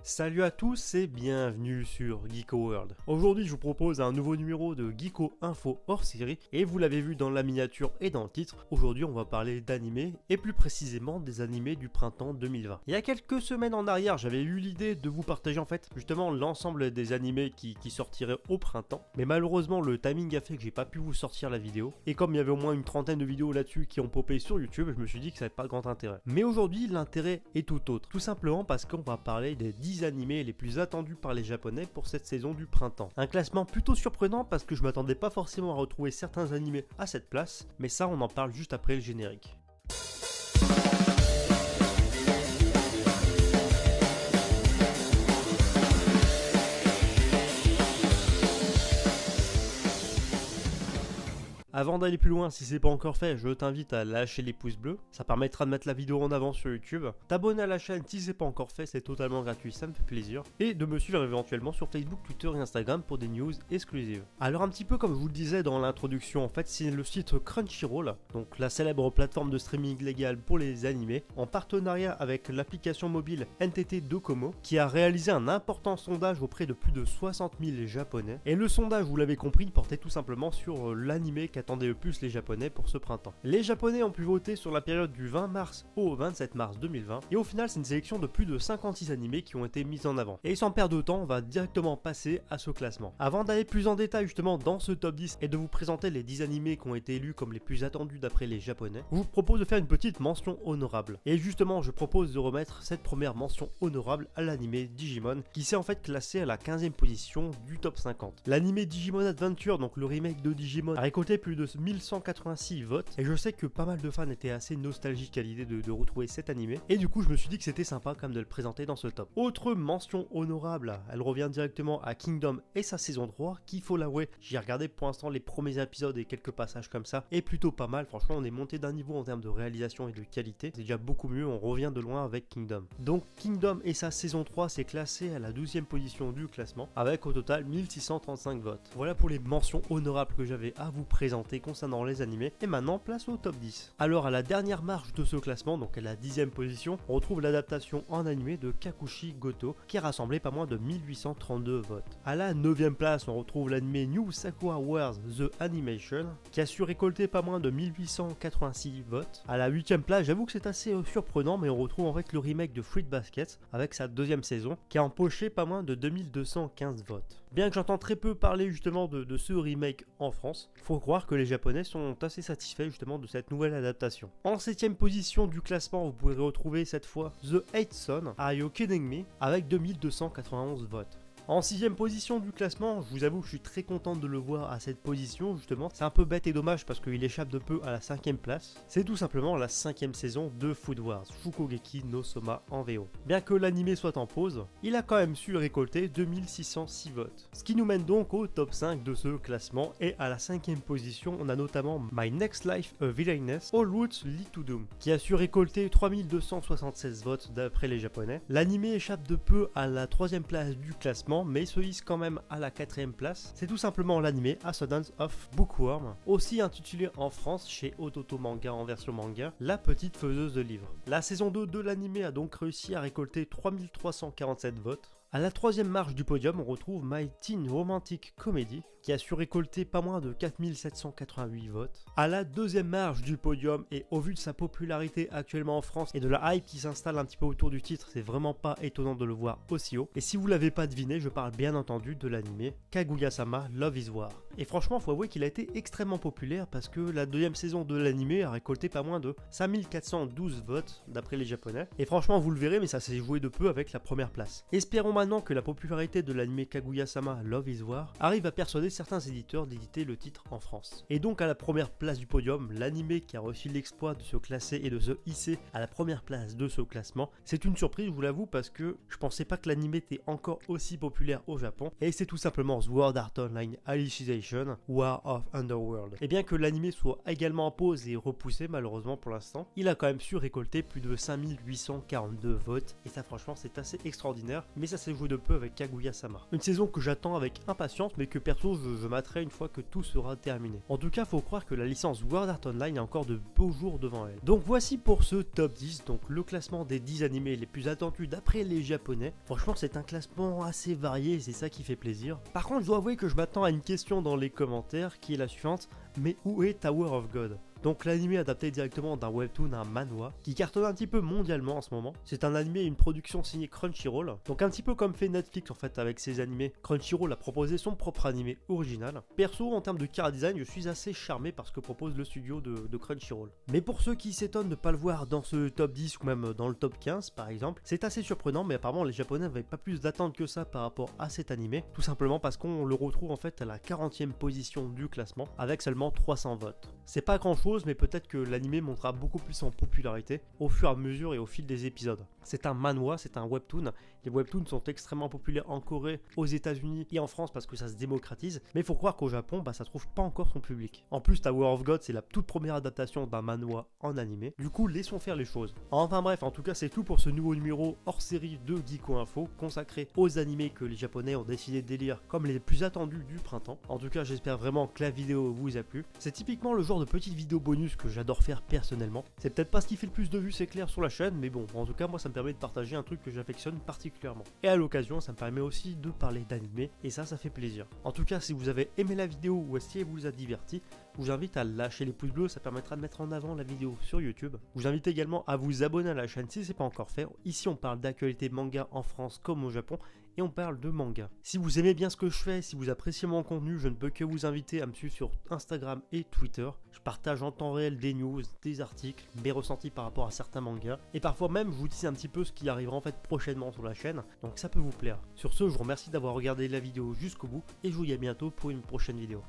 Salut à tous et bienvenue sur Geeko World. Aujourd'hui je vous propose un nouveau numéro de Geeko Info hors série et vous l'avez vu dans la miniature et dans le titre, aujourd'hui on va parler d'animés et plus précisément des animés du printemps 2020. Il y a quelques semaines en arrière j'avais eu l'idée de vous partager en fait justement l'ensemble des animés qui sortiraient au printemps, mais malheureusement le timing a fait que j'ai pas pu vous sortir la vidéo et comme il y avait au moins une trentaine de vidéos là-dessus qui ont popé sur YouTube, je me suis dit que ça n'avait pas grand intérêt. Mais aujourd'hui l'intérêt est tout autre, tout simplement parce qu'on va parler des 10 animés les plus attendus par les japonais pour cette saison du printemps. Un classement plutôt surprenant parce que je m'attendais pas forcément à retrouver certains animés à cette place, mais ça on en parle juste après le générique. Avant d'aller plus loin, si c'est pas encore fait, je t'invite à lâcher les pouces bleus, ça permettra de mettre la vidéo en avant sur YouTube, t'abonner à la chaîne si c'est pas encore fait, c'est totalement gratuit, ça me fait plaisir, et de me suivre éventuellement sur Facebook, Twitter et Instagram pour des news exclusives. Alors un petit peu comme je vous le disais dans l'introduction, en fait c'est le site Crunchyroll, donc la célèbre plateforme de streaming légale pour les animés, en partenariat avec l'application mobile NTT Docomo, qui a réalisé un important sondage auprès de plus de 60 000 japonais, et le sondage, vous l'avez compris, portait tout simplement sur l'animé attendaient le plus les japonais pour ce printemps. Les japonais ont pu voter sur la période du 20 mars au 27 mars 2020 et au final c'est une sélection de plus de 56 animés qui ont été mis en avant. Et sans perdre de temps, on va directement passer à ce classement. Avant d'aller plus en détail justement dans ce top 10 et de vous présenter les 10 animés qui ont été élus comme les plus attendus d'après les japonais, je vous propose de faire une petite mention honorable. Et justement je propose de remettre cette première mention honorable à l'animé Digimon qui s'est en fait classé à la 15e position du top 50. L'animé Digimon Adventure, donc le remake de Digimon, a récolté plus de 1186 votes et je sais que pas mal de fans étaient assez nostalgiques à l'idée de retrouver cet animé et du coup je me suis dit que c'était sympa quand même de le présenter dans ce top. Autre mention honorable, elle revient directement à Kingdom et sa saison 3 qui, faut l'avouer, j'ai regardé pour l'instant les premiers épisodes et quelques passages comme ça et plutôt pas mal. Franchement on est monté d'un niveau en termes de réalisation et de qualité, c'est déjà beaucoup mieux, on revient de loin avec Kingdom. Donc Kingdom et sa saison 3 s'est classé à la 12e position du classement avec au total 1635 votes. Voilà pour les mentions honorables que j'avais à vous présenter concernant les animés, et maintenant place au top 10. Alors à la dernière marche de ce classement, donc à la 10e position, on retrouve l'adaptation en animé de Kakushi Goto qui a rassemblé pas moins de 1832 votes. À la 9e place, on retrouve l'animé New Sakura Wars The Animation qui a su récolter pas moins de 1886 votes. À la 8e place, j'avoue que c'est assez surprenant, mais on retrouve en fait le remake de Fruit Basket avec sa 2e saison qui a empoché pas moins de 2215 votes. Bien que j'entends très peu parler justement de ce remake en France, il faut croire que les japonais sont assez satisfaits justement de cette nouvelle adaptation. En 7e position du classement, vous pourrez retrouver cette fois The Eight Son, Are You Kidding Me, avec 2291 votes. En 6e position du classement, je vous avoue que je suis très content de le voir à cette position justement. C'est un peu bête et dommage parce qu'il échappe de peu à la 5e place. C'est tout simplement la 5e saison de Food Wars, Shokugeki no Soma en VO. Bien que l'animé soit en pause, il a quand même su récolter 2606 votes. Ce qui nous mène donc au top 5 de ce classement, et à la 5e position, on a notamment My Next Life a Villainess, All Routes Lead to Doom, qui a su récolter 3276 votes d'après les japonais. L'animé échappe de peu à la 3e place du classement, mais se hisse quand même à la 4e place. C'est tout simplement l'animé Ascendance of Bookworm, aussi intitulé en France chez Ototo Manga en version manga, La Petite Faiseuse de Livres. La saison 2 de l'animé a donc réussi à récolter 3347 votes. À la 3e marche du podium, on retrouve My Teen Romantic Comedy, qui a su récolter pas moins de 4788 votes. À la 2e marche du podium, et au vu de sa popularité actuellement en France et de la hype qui s'installe un petit peu autour du titre, c'est vraiment pas étonnant de le voir aussi haut. Et si vous l'avez pas deviné, je parle bien entendu de l'animé Kaguya-sama Love is War. Et franchement, faut avouer qu'il a été extrêmement populaire parce que la 2e saison de l'animé a récolté pas moins de 5412 votes d'après les japonais. Et franchement, vous le verrez, mais ça s'est joué de peu avec la première place. Espérons maintenant que la popularité de l'anime Kaguya-sama Love is War arrive à persuader certains éditeurs d'éditer le titre en France. Et donc à la première place du podium, l'anime qui a reçu l'exploit de se classer et de se hisser à la première place de ce classement, c'est une surprise, je vous l'avoue, parce que je pensais pas que l'anime était encore aussi populaire au Japon, et c'est tout simplement Sword Art Online Alicization War of Underworld. Et bien que l'anime soit également en pause et repoussé malheureusement pour l'instant, il a quand même su récolter plus de 5842 votes, et ça franchement c'est assez extraordinaire, mais ça assez joué de peu avec Kaguya-sama. Une saison que j'attends avec impatience, mais que perso je m'atterai une fois que tout sera terminé. En tout cas, faut croire que la licence Sword Art Online a encore de beaux jours devant elle. Donc voici pour ce top 10, donc le classement des 10 animés les plus attendus d'après les japonais. Franchement, c'est un classement assez varié, c'est ça qui fait plaisir. Par contre, je dois avouer que je m'attends à une question dans les commentaires qui est la suivante: mais où est Tower of God? Donc l'anime adapté directement d'un webtoon à un manhwa qui cartonne un petit peu mondialement en ce moment. C'est un animé et une production signée Crunchyroll. Donc un petit peu comme fait Netflix en fait avec ses animés, Crunchyroll a proposé son propre animé original. Perso, en termes de chara design, je suis assez charmé par ce que propose le studio de Crunchyroll. Mais pour ceux qui s'étonnent de ne pas le voir dans ce top 10 ou même dans le top 15 par exemple, c'est assez surprenant, mais apparemment les japonais n'avaient pas plus d'attente que ça par rapport à cet animé, tout simplement parce qu'on le retrouve en fait à la 40e position du classement avec seulement 300 votes. C'est pas grand chose, mais peut-être que l'anime montera beaucoup plus en popularité au fur et à mesure et au fil des épisodes. C'est un manhwa, c'est un webtoon. Les webtoons sont extrêmement populaires en Corée, aux États-Unis et en France parce que ça se démocratise, mais il faut croire qu'au Japon, ça trouve pas encore son public. En plus, Tower of God, c'est la toute première adaptation d'un manhwa en animé. Du coup, laissons faire les choses. Enfin bref, en tout cas, c'est tout pour ce nouveau numéro hors série de Geeko Info consacré aux animés que les Japonais ont décidé d'élire comme les plus attendus du printemps. En tout cas, j'espère vraiment que la vidéo vous a plu. C'est typiquement le genre de petite vidéo bonus que j'adore faire personnellement. C'est peut-être pas ce qui fait le plus de vues, c'est clair, sur la chaîne, mais bon, en tout cas, moi, ça me permet de partager un truc que j'affectionne particulièrement. Et à l'occasion, ça me permet aussi de parler d'animé, et ça fait plaisir. En tout cas, si vous avez aimé la vidéo ou si elle vous a diverti, je vous invite à lâcher les pouces bleus, ça permettra de mettre en avant la vidéo sur YouTube. Je vous invite également à vous abonner à la chaîne si ce n'est pas encore fait. Ici, on parle d'actualité manga en France comme au Japon, et on parle de manga. Si vous aimez bien ce que je fais, si vous appréciez mon contenu, je ne peux que vous inviter à me suivre sur Instagram et Twitter. Je partage en temps réel des news, des articles, mes ressentis par rapport à certains mangas, et parfois même je vous dis un petit peu ce qui arrivera en fait prochainement sur la chaîne, donc ça peut vous plaire. Sur ce, je vous remercie d'avoir regardé la vidéo jusqu'au bout, et je vous dis à bientôt pour une prochaine vidéo.